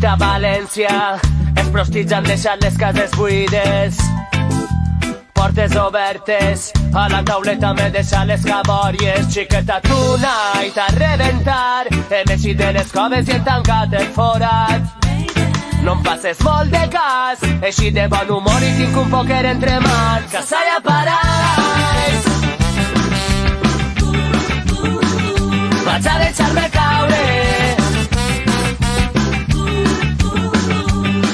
a València, els prostits han deixat les cases buides, portes obertes, a la tauleta m'he deixat les cabòries. Xiqueta, tonight a reventar, hem eixit de les coves i hem tancat el forat. No em passes molt de cas, eixit de bon humor i tinc un pòquer entre mans. Casalla Parais, vaig a deixar-me caure.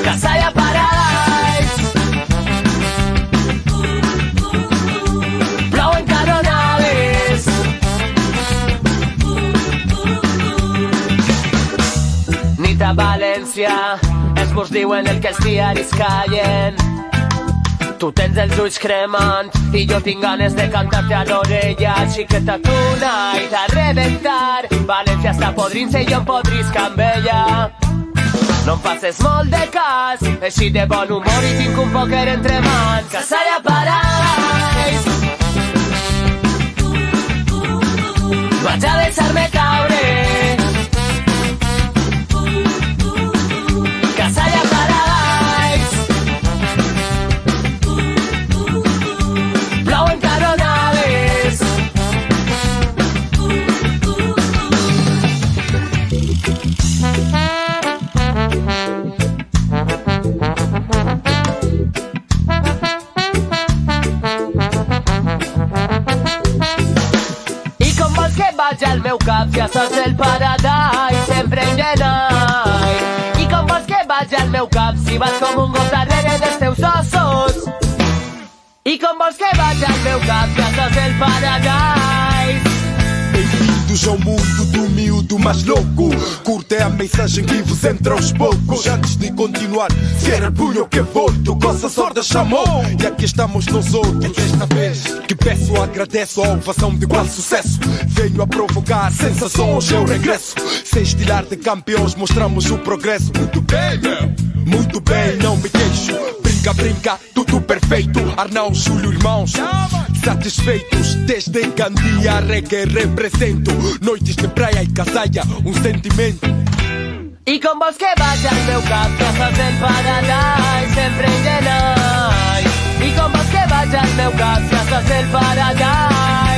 Casalla Parais, plou en canonades. Nit a València, els murs diuen el que els diaris callen. Tu tens els ulls cremant i jo tinc ganes de cantar-te a l'orella. Xiqueta, tonight a reventar, València està podrint-se i jo em podrisc amb ella. No em passes molt de cas, així de bon humor i tinc un pòquer entre mans. Casalla Parais, vaig a deixar-me caure. Casalla Parais, plou en canonades. I com vols que vaig al meu cap, ja saps el paradís, sempre en genai. I com vols que vaig al meu cap, si vas com un gos darrere dels teus ossos. I com vols que vaig al meu cap, ja saps el paradís. Bem-vindos ao mundo do miúdo mais louco. Curte a mensagem que vos entra aos poucos. Antes de continuar, cierra el punho que volto. Coça sorda chamou e aqui estamos nós outros. Desta vez que peço, agradeço a ovação de igual sucesso. Venho a provocar sensações, eu regresso. Sem estilar de campeões, mostramos o progresso. Muito bem, meu, muito bem, não me queixo. Brinca, brinca, tudo perfeito. Arnão, Júlio, irmãos, satisfeitos. Desde Gandia, reggae represento. Noites de praia e casalla, um sentimento. I com vols que vaig al meu cap, ja saps el paradís, sempre en genai. I com vols que vaig al meu cap, ja saps el paradís.